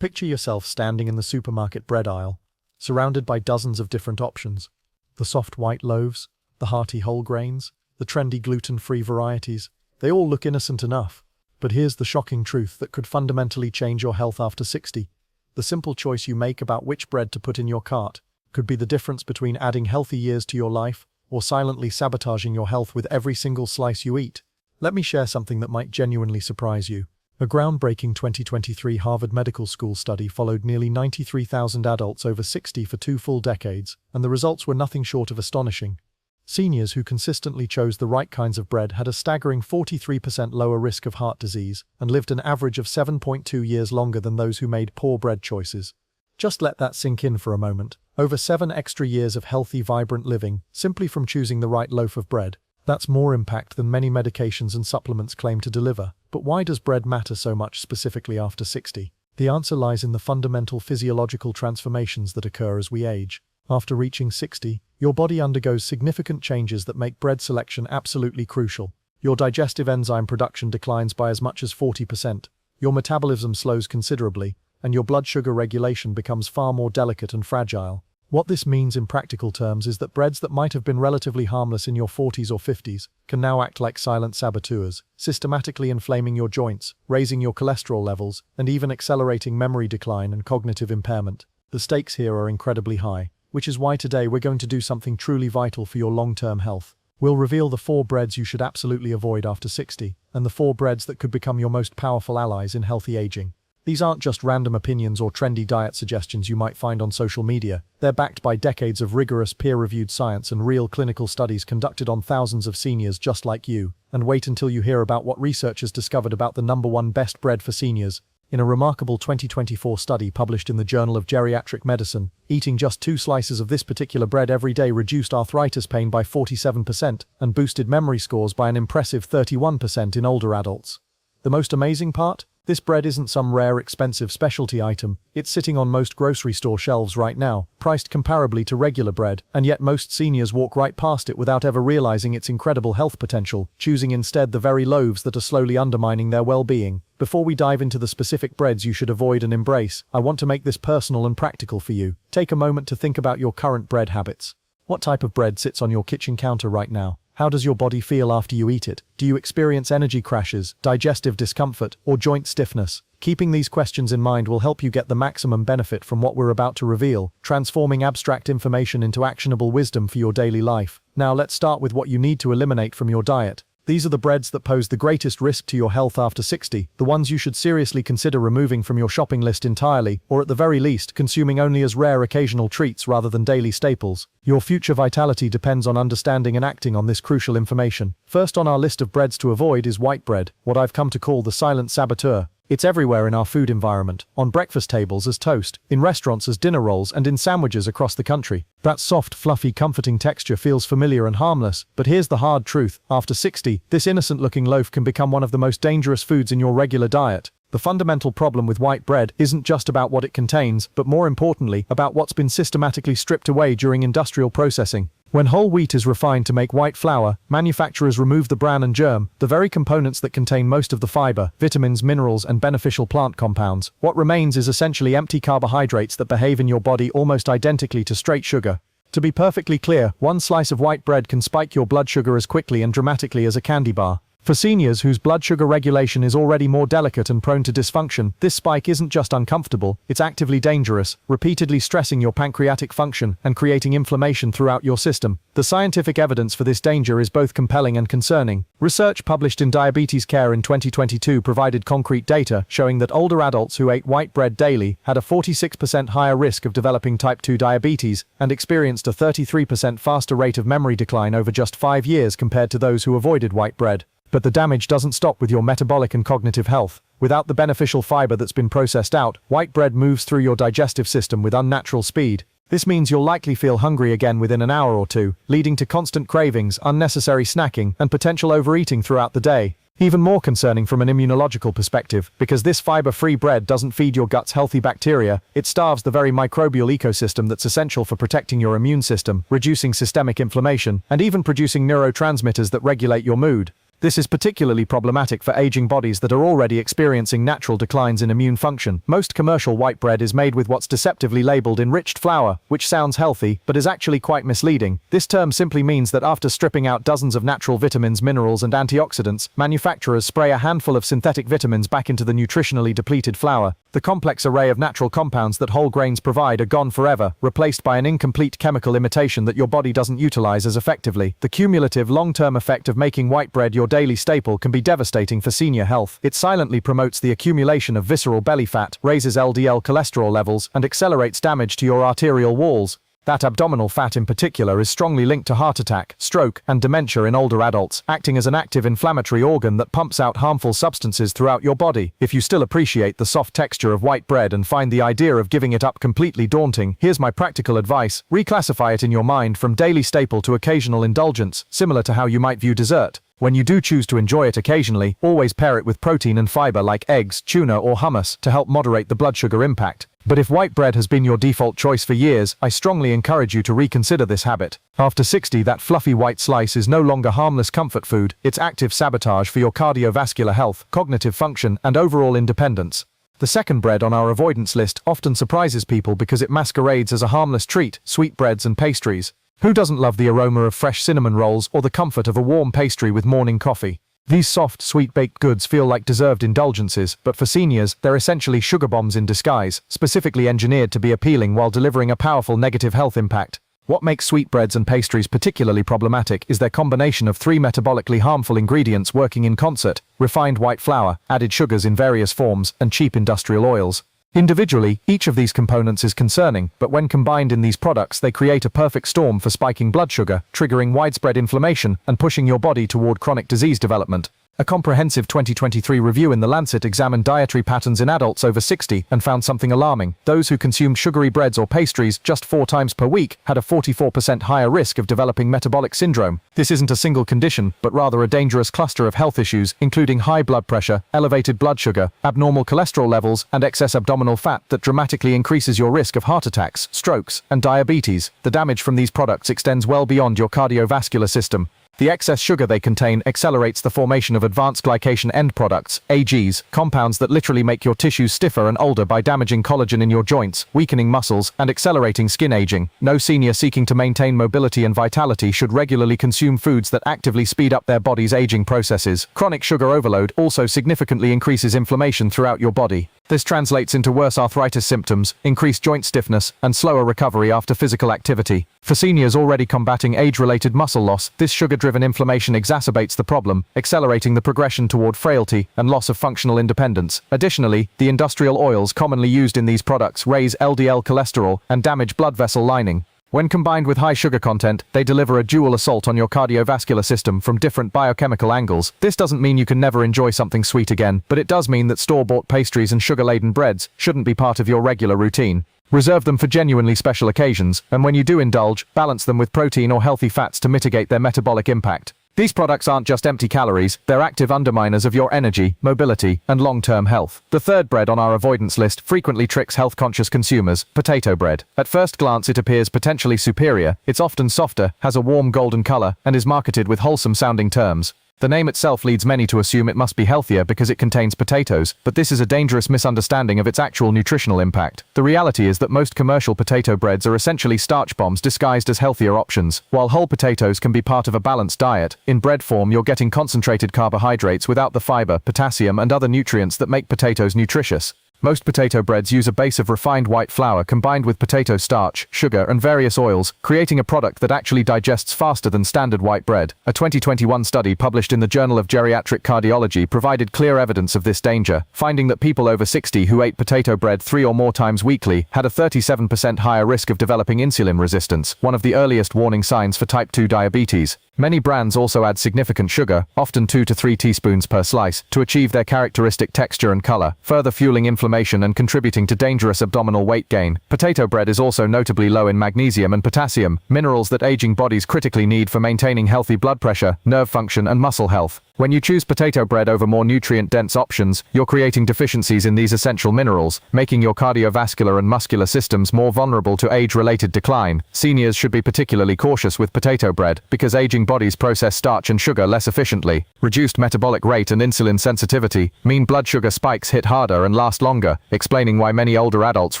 Picture yourself standing in the supermarket bread aisle, surrounded by dozens of different options. The soft white loaves, the hearty whole grains, the trendy gluten-free varieties, they all look innocent enough. But here's the shocking truth that could fundamentally change your health after 60. The simple choice you make about which bread to put in your cart could be the difference between adding healthy years to your life or silently sabotaging your health with every single slice you eat. Let me share something that might genuinely surprise you. A groundbreaking 2023 Harvard Medical School study followed nearly 93,000 adults over 60 for 2 full decades, and the results were nothing short of astonishing. Seniors who consistently chose the right kinds of bread had a staggering 43% lower risk of heart disease and lived an average of 7.2 years longer than those who made poor bread choices. Just let that sink in for a moment. Over 7 extra years of healthy, vibrant living, simply from choosing the right loaf of bread. That's more impact than many medications and supplements claim to deliver. But why does bread matter so much specifically after 60? The answer lies in the fundamental physiological transformations that occur as we age. After reaching 60, your body undergoes significant changes that make bread selection absolutely crucial. Your digestive enzyme production declines by as much as 40%, your metabolism slows considerably, and your blood sugar regulation becomes far more delicate and fragile. What this means in practical terms is that breads that might have been relatively harmless in your 40s or 50s can now act like silent saboteurs, systematically inflaming your joints, raising your cholesterol levels, and even accelerating memory decline and cognitive impairment. The stakes here are incredibly high, which is why today we're going to do something truly vital for your long-term health. We'll reveal the 4 breads you should absolutely avoid after 60, and the 4 breads that could become your most powerful allies in healthy aging. These aren't just random opinions or trendy diet suggestions you might find on social media. They're backed by decades of rigorous peer-reviewed science and real clinical studies conducted on thousands of seniors just like you. And wait until you hear about what researchers discovered about the #1 best bread for seniors. In a remarkable 2024 study published in the Journal of Geriatric Medicine, eating just 2 slices of this particular bread every day reduced arthritis pain by 47% and boosted memory scores by an impressive 31% in older adults. The most amazing part? This bread isn't some rare, expensive specialty item. It's sitting on most grocery store shelves right now, priced comparably to regular bread, and yet most seniors walk right past it without ever realizing its incredible health potential, choosing instead the very loaves that are slowly undermining their well-being. Before we dive into the specific breads you should avoid and embrace, I want to make this personal and practical for you. Take a moment to think about your current bread habits. What type of bread sits on your kitchen counter right now? How does your body feel after you eat it? Do you experience energy crashes, digestive discomfort, or joint stiffness? Keeping these questions in mind will help you get the maximum benefit from what we're about to reveal, transforming abstract information into actionable wisdom for your daily life. Now let's start with what you need to eliminate from your diet. These are the breads that pose the greatest risk to your health after 60, the ones you should seriously consider removing from your shopping list entirely, or at the very least, consuming only as rare occasional treats rather than daily staples. Your future vitality depends on understanding and acting on this crucial information. First on our list of breads to avoid is white bread, what I've come to call the silent saboteur. It's everywhere in our food environment, on breakfast tables as toast, in restaurants as dinner rolls, and in sandwiches across the country. That soft, fluffy, comforting texture feels familiar and harmless, but here's the hard truth. After 60, this innocent-looking loaf can become one of the most dangerous foods in your regular diet. The fundamental problem with white bread isn't just about what it contains, but more importantly, about what's been systematically stripped away during industrial processing. When whole wheat is refined to make white flour, manufacturers remove the bran and germ, the very components that contain most of the fiber, vitamins, minerals, and beneficial plant compounds. What remains is essentially empty carbohydrates that behave in your body almost identically to straight sugar. To be perfectly clear, 1 slice of white bread can spike your blood sugar as quickly and dramatically as a candy bar. For seniors whose blood sugar regulation is already more delicate and prone to dysfunction, this spike isn't just uncomfortable, it's actively dangerous, repeatedly stressing your pancreatic function and creating inflammation throughout your system. The scientific evidence for this danger is both compelling and concerning. Research published in Diabetes Care in 2022 provided concrete data showing that older adults who ate white bread daily had a 46% higher risk of developing type 2 diabetes and experienced a 33% faster rate of memory decline over just 5 years compared to those who avoided white bread. But the damage doesn't stop with your metabolic and cognitive health. Without the beneficial fiber that's been processed out, white bread moves through your digestive system with unnatural speed. This means you'll likely feel hungry again within an hour or two, leading to constant cravings, unnecessary snacking, and potential overeating throughout the day. Even more concerning from an immunological perspective, because this fiber-free bread doesn't feed your gut's healthy bacteria, it starves the very microbial ecosystem that's essential for protecting your immune system, reducing systemic inflammation, and even producing neurotransmitters that regulate your mood. This is particularly problematic for aging bodies that are already experiencing natural declines in immune function. Most commercial white bread is made with what's deceptively labeled enriched flour, which sounds healthy, but is actually quite misleading. This term simply means that after stripping out dozens of natural vitamins, minerals, and antioxidants, manufacturers spray a handful of synthetic vitamins back into the nutritionally depleted flour. The complex array of natural compounds that whole grains provide are gone forever, replaced by an incomplete chemical imitation that your body doesn't utilize as effectively. The cumulative, long-term effect of making white bread your daily staple can be devastating for senior health. It silently promotes the accumulation of visceral belly fat, raises LDL cholesterol levels, and accelerates damage to your arterial walls. That abdominal fat in particular is strongly linked to heart attack, stroke, and dementia in older adults, acting as an active inflammatory organ that pumps out harmful substances throughout your body. If you still appreciate the soft texture of white bread and find the idea of giving it up completely daunting, here's my practical advice. Reclassify it in your mind from daily staple to occasional indulgence, similar to how you might view dessert. When you do choose to enjoy it occasionally, always pair it with protein and fiber like eggs, tuna, or hummus to help moderate the blood sugar impact. But if white bread has been your default choice for years, I strongly encourage you to reconsider this habit. After 60, that fluffy white slice is no longer harmless comfort food, it's active sabotage for your cardiovascular health, cognitive function, and overall independence. The second bread on our avoidance list often surprises people because it masquerades as a harmless treat: sweetbreads and pastries. Who doesn't love the aroma of fresh cinnamon rolls or the comfort of a warm pastry with morning coffee? These soft, sweet-baked goods feel like deserved indulgences, but for seniors, they're essentially sugar bombs in disguise, specifically engineered to be appealing while delivering a powerful negative health impact. What makes sweetbreads and pastries particularly problematic is their combination of 3 metabolically harmful ingredients working in concert: refined white flour, added sugars in various forms, and cheap industrial oils. Individually, each of these components is concerning, but when combined in these products, they create a perfect storm for spiking blood sugar, triggering widespread inflammation, and pushing your body toward chronic disease development. A comprehensive 2023 review in The Lancet examined dietary patterns in adults over 60 and found something alarming. Those who consumed sugary breads or pastries just 4 times per week had a 44% higher risk of developing metabolic syndrome. This isn't a single condition, but rather a dangerous cluster of health issues, including high blood pressure, elevated blood sugar, abnormal cholesterol levels, and excess abdominal fat that dramatically increases your risk of heart attacks, strokes, and diabetes. The damage from these products extends well beyond your cardiovascular system. The excess sugar they contain accelerates the formation of advanced glycation end products, AGs, compounds that literally make your tissues stiffer and older by damaging collagen in your joints, weakening muscles, and accelerating skin aging. No senior seeking to maintain mobility and vitality should regularly consume foods that actively speed up their body's aging processes. Chronic sugar overload also significantly increases inflammation throughout your body. This translates into worse arthritis symptoms, increased joint stiffness, and slower recovery after physical activity. For seniors already combating age-related muscle loss, this sugar-driven inflammation exacerbates the problem, accelerating the progression toward frailty and loss of functional independence. Additionally, the industrial oils commonly used in these products raise LDL cholesterol and damage blood vessel lining. When combined with high sugar content, they deliver a dual assault on your cardiovascular system from different biochemical angles. This doesn't mean you can never enjoy something sweet again, but it does mean that store-bought pastries and sugar-laden breads shouldn't be part of your regular routine. Reserve them for genuinely special occasions, and when you do indulge, balance them with protein or healthy fats to mitigate their metabolic impact. These products aren't just empty calories, they're active underminers of your energy, mobility, and long-term health. The third bread on our avoidance list frequently tricks health-conscious consumers: potato bread. At first glance it appears potentially superior, it's often softer, has a warm golden color, and is marketed with wholesome-sounding terms. The name itself leads many to assume it must be healthier because it contains potatoes, but this is a dangerous misunderstanding of its actual nutritional impact. The reality is that most commercial potato breads are essentially starch bombs disguised as healthier options. While whole potatoes can be part of a balanced diet, in bread form you're getting concentrated carbohydrates without the fiber, potassium, and other nutrients that make potatoes nutritious. Most potato breads use a base of refined white flour combined with potato starch, sugar, and various oils, creating a product that actually digests faster than standard white bread. A 2021 study published in the Journal of Geriatric Cardiology provided clear evidence of this danger, finding that people over 60 who ate potato bread 3 or more times weekly had a 37% higher risk of developing insulin resistance, one of the earliest warning signs for type 2 diabetes. Many brands also add significant sugar, often 2 to 3 teaspoons per slice, to achieve their characteristic texture and color, further fueling inflammation inflammation and contributing to dangerous abdominal weight gain. Potato bread is also notably low in magnesium and potassium, minerals that aging bodies critically need for maintaining healthy blood pressure, nerve function, and muscle health. When you choose potato bread over more nutrient-dense options, you're creating deficiencies in these essential minerals, making your cardiovascular and muscular systems more vulnerable to age-related decline. Seniors should be particularly cautious with potato bread because aging bodies process starch and sugar less efficiently. Reduced metabolic rate and insulin sensitivity mean blood sugar spikes hit harder and last longer, explaining why many older adults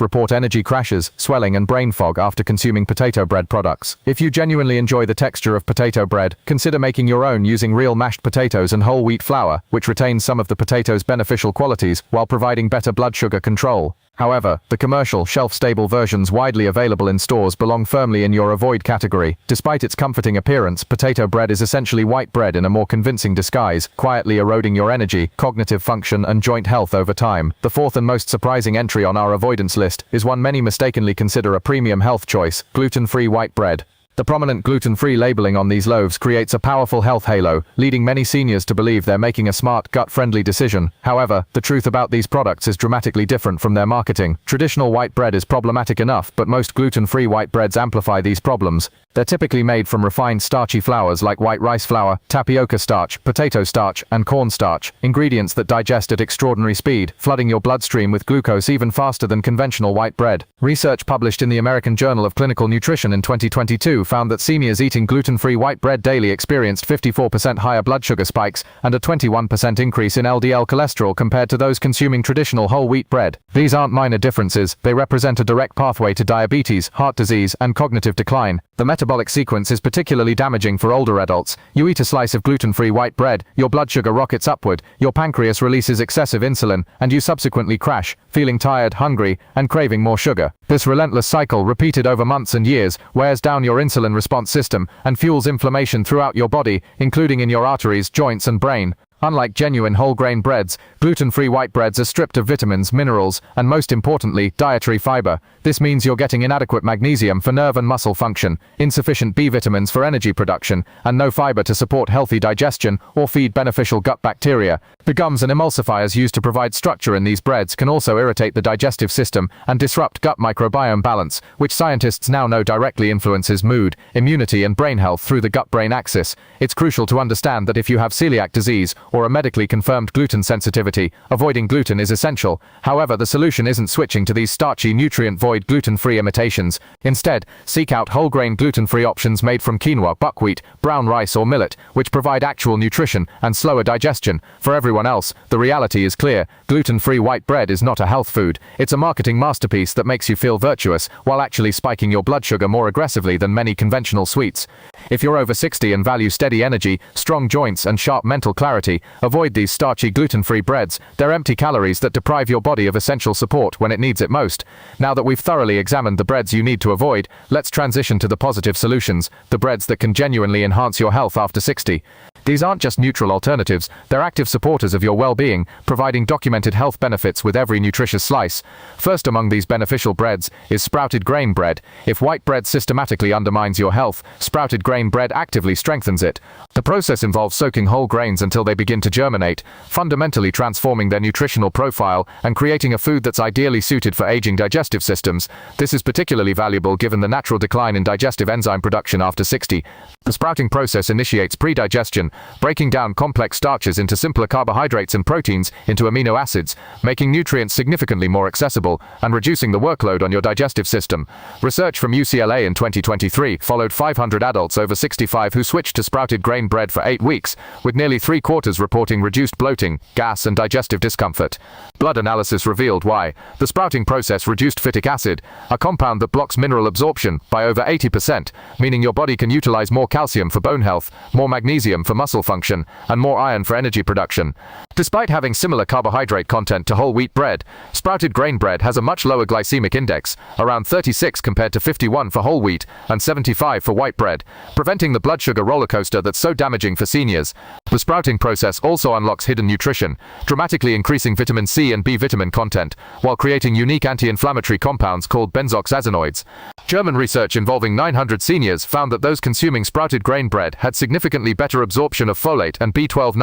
report energy crashes, swelling, and brain fog after consuming potato bread products. If you genuinely enjoy the texture of potato bread, consider making your own using real mashed potatoes and whole wheat flour, which retains some of the potato's beneficial qualities while providing better blood sugar control. However, the commercial, shelf-stable versions widely available in stores belong firmly in your avoid category. Despite its comforting appearance, potato bread is essentially white bread in a more convincing disguise, quietly eroding your energy, cognitive function, and joint health over time. The fourth and most surprising entry on our avoidance list is one many mistakenly consider a premium health choice: gluten-free white bread. The prominent gluten-free labeling on these loaves creates a powerful health halo, leading many seniors to believe they're making a smart, gut-friendly decision. However, the truth about these products is dramatically different from their marketing. Traditional white bread is problematic enough, but most gluten-free white breads amplify these problems. They're typically made from refined starchy flours like white rice flour, tapioca starch, potato starch, and corn starch, ingredients that digest at extraordinary speed, flooding your bloodstream with glucose even faster than conventional white bread. Research published in the American Journal of Clinical Nutrition in 2022 found that seniors eating gluten-free white bread daily experienced 54% higher blood sugar spikes and a 21% increase in LDL cholesterol compared to those consuming traditional whole wheat bread. These aren't minor differences, they represent a direct pathway to diabetes, heart disease, and cognitive decline. The metabolic sequence is particularly damaging for older adults. You eat a slice of gluten-free white bread, your blood sugar rockets upward, your pancreas releases excessive insulin, and you subsequently crash, feeling tired, hungry, and craving more sugar. This relentless cycle, repeated over months and years, wears down your insulin response system and fuels inflammation throughout your body, including in your arteries, joints, and brain. Unlike genuine whole-grain breads, gluten-free white breads are stripped of vitamins, minerals, and most importantly, dietary fiber. This means you're getting inadequate magnesium for nerve and muscle function, insufficient B vitamins for energy production, and no fiber to support healthy digestion or feed beneficial gut bacteria. The gums and emulsifiers used to provide structure in these breads can also irritate the digestive system and disrupt gut microbiome balance, which scientists now know directly influences mood, immunity, and brain health through the gut-brain axis. It's crucial to understand that if you have celiac disease or a medically confirmed gluten sensitivity, avoiding gluten is essential. However, the solution isn't switching to these starchy, nutrient-void gluten-free imitations. Instead, seek out whole-grain gluten-free options made from quinoa, buckwheat, brown rice, or millet, which provide actual nutrition and slower digestion. For everyone else, the reality is clear: gluten-free white bread is not a health food. It's a marketing masterpiece that makes you feel virtuous while actually spiking your blood sugar more aggressively than many conventional sweets. If you're over 60 and value steady energy, strong joints, and sharp mental clarity, avoid these starchy gluten-free breads. They're empty calories that deprive your body of essential support when it needs it most. Now that we've thoroughly examined the breads you need to avoid, let's transition to the positive solutions, the breads that can genuinely enhance your health after 60. These aren't just neutral alternatives, they're active supporters of your well-being, providing documented health benefits with every nutritious slice. First among these beneficial breads is sprouted grain bread. If white bread systematically undermines your health, sprouted grain bread actively strengthens it. The process involves soaking whole grains until they begin to germinate, fundamentally transforming their nutritional profile and creating a food that's ideally suited for aging digestive systems. This is particularly valuable given the natural decline in digestive enzyme production after 60. The sprouting process initiates pre-digestion, breaking down complex starches into simpler carbohydrates and proteins into amino acids, making nutrients significantly more accessible and reducing the workload on your digestive system. Research from UCLA in 2023 followed 500 adults over 65 who switched to sprouted grain bread for 8 weeks, with nearly 3/4 reporting reduced bloating, gas, and digestive discomfort. Blood analysis revealed why. The sprouting process reduced phytic acid, a compound that blocks mineral absorption, by over 80%, meaning your body can utilize more calcium for bone health, more magnesium for muscle function, and more iron for energy production. Despite having similar carbohydrate content to whole wheat bread, sprouted grain bread has a much lower glycemic index, around 36 compared to 51 for whole wheat and 75 for white bread, preventing the blood sugar rollercoaster that's so damaging for seniors. The sprouting process also unlocks hidden nutrition, dramatically increasing vitamin C and B vitamin content, while creating unique anti-inflammatory compounds called benzoxazinoids. German research involving 900 seniors found that those consuming sprouted grain bread had significantly better absorption of folate and B12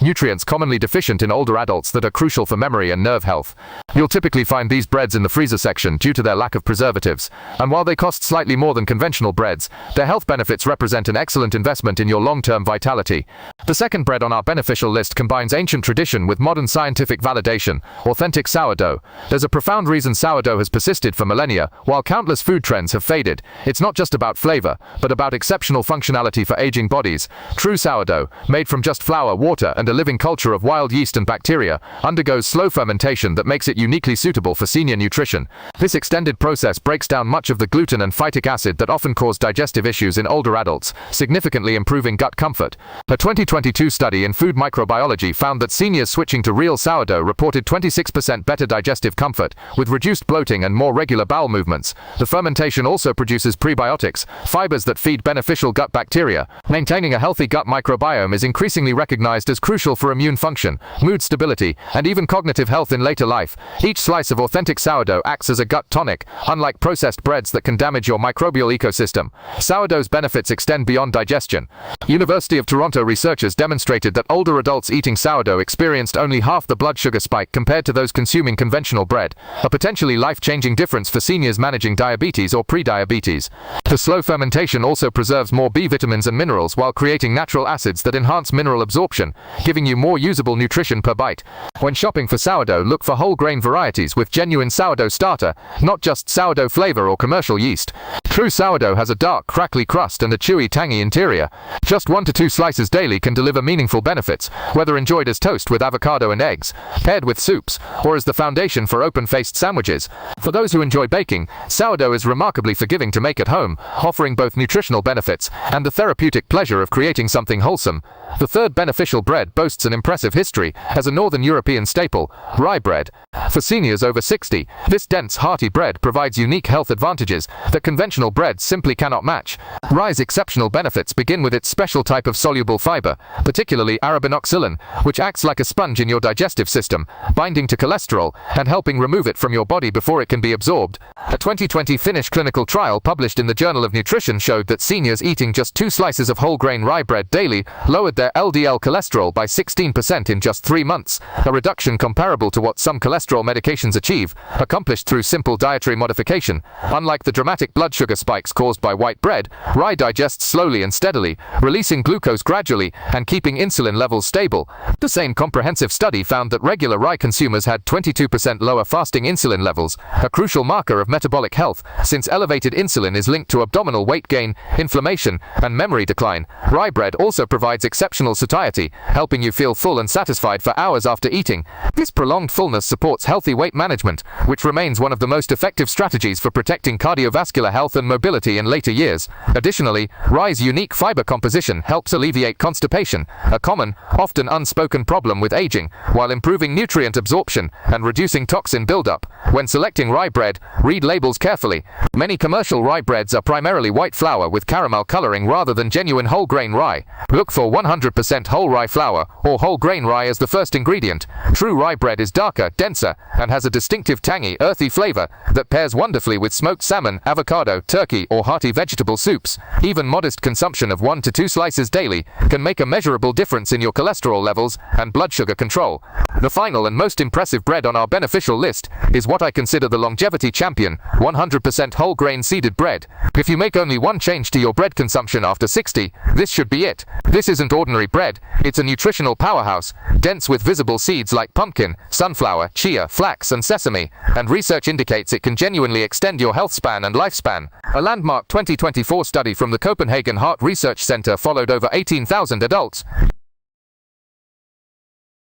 nutrients nutrients commonly deficient in older adults that are crucial for memory and nerve health. You'll typically find these breads in the freezer section due to their lack of preservatives, and while they cost slightly more than conventional breads, their health benefits represent an excellent investment in your long-term vitality. The second bread on our beneficial list combines ancient tradition with modern scientific validation: authentic sourdough. There's a profound reason sourdough has persisted for millennia, while countless food trends have faded. It's not just about flavor, but about exceptional functionality for aging bodies. True sourdough, made from just flour, water, and a living culture of wild yeast and bacteria, undergoes slow fermentation that makes it uniquely suitable for senior nutrition. This extended process breaks down much of the gluten and phytic acid that often cause digestive issues in older adults, significantly improving gut comfort. A 2022 study in Food Microbiology found that seniors switching to real sourdough reported 26% better digestive comfort, with reduced bloating and more regular bowel movements. The fermentation also produces prebiotics, fibers that feed beneficial gut bacteria. Maintaining a healthy gut microbiome is increasingly recognized as crucial for immune function, mood stability, and even cognitive health in later life. Each slice of authentic sourdough acts as a gut tonic, unlike processed breads that can damage your microbial ecosystem. Sourdough's benefits extend beyond digestion. University of Toronto researchers demonstrated that older adults eating sourdough experienced only half the blood sugar spike compared to those consuming conventional bread, a potentially life-changing difference for seniors managing diabetes or pre-diabetes. The slow fermentation also preserves more B vitamins and minerals while creating natural acids that enhance mineral absorption, giving you more usable nutrition per bite. When shopping for sourdough, look for whole grain varieties with genuine sourdough starter, not just sourdough flavor or commercial yeast. True sourdough has a dark, crackly crust and a chewy, tangy interior. Just 1 to 2 slices daily can deliver meaningful benefits, whether enjoyed as toast with avocado and eggs, paired with soups, or as the foundation for open-faced sandwiches. For those who enjoy baking, sourdough is remarkably forgiving to make at home, offering both nutritional benefits and the therapeutic pleasure of creating something wholesome. The third beneficial bread boasts an impressive history as a Northern European staple: rye bread. For seniors over 60, this dense, hearty bread provides unique health advantages that conventional breads simply cannot match. Rye's exceptional benefits begin with its special type of soluble fiber, particularly arabinoxylin, which acts like a sponge in your digestive system, binding to cholesterol and helping remove it from your body before it can be absorbed. A 2020 Finnish clinical trial published in the Journal of Nutrition showed that seniors eating just 2 slices of whole grain rye bread daily lowered their LDL cholesterol by 16% in just 3 months, a reduction comparable to what some cholesterol medications achieve, accomplished through simple dietary modification. Unlike the dramatic blood sugar spikes caused by white bread, rye digests slowly and steadily, releasing glucose gradually and keeping insulin levels stable. The same comprehensive study found that regular rye consumers had 22% lower fasting insulin levels, a crucial marker of metabolic health, since elevated insulin is linked to abdominal weight gain, inflammation, and memory decline. Rye bread also provides exceptional satiety, helping you feel full and satisfied for hours after eating. This prolonged fullness supports healthy weight management, which remains one of the most effective strategies for protecting cardiovascular health and mobility in later years. Additionally, rye's unique fiber composition helps alleviate constipation, a common, often unspoken problem with aging, while improving nutrient absorption and reducing toxin buildup. When selecting rye bread, read labels carefully. Many commercial rye breads are primarily white flour with caramel coloring rather than genuine whole grain rye. Look for 100% whole rye flour or whole grain rye as the first ingredient. True rye bread is darker, denser, and has a distinctive tangy, earthy flavor that pairs wonderfully with smoked salmon, avocado, turkey, or hearty vegetable soups. Even modest consumption of 1 to 2 slices daily can make a measurable difference in your cholesterol levels and blood sugar control. The final and most impressive bread on our beneficial list is what I consider the longevity champion: 100% whole grain seeded bread. If you make only one change to your bread consumption after 60, this should be it. This isn't ordinary bread, it's a nutritional powerhouse, dense with visible seeds like pumpkin, sunflower, chia, flax, and sesame, and research indicates it can genuinely extend your health span and lifespan. A landmark 2024 study from the Copenhagen Heart Research Center followed over 18,000 adults,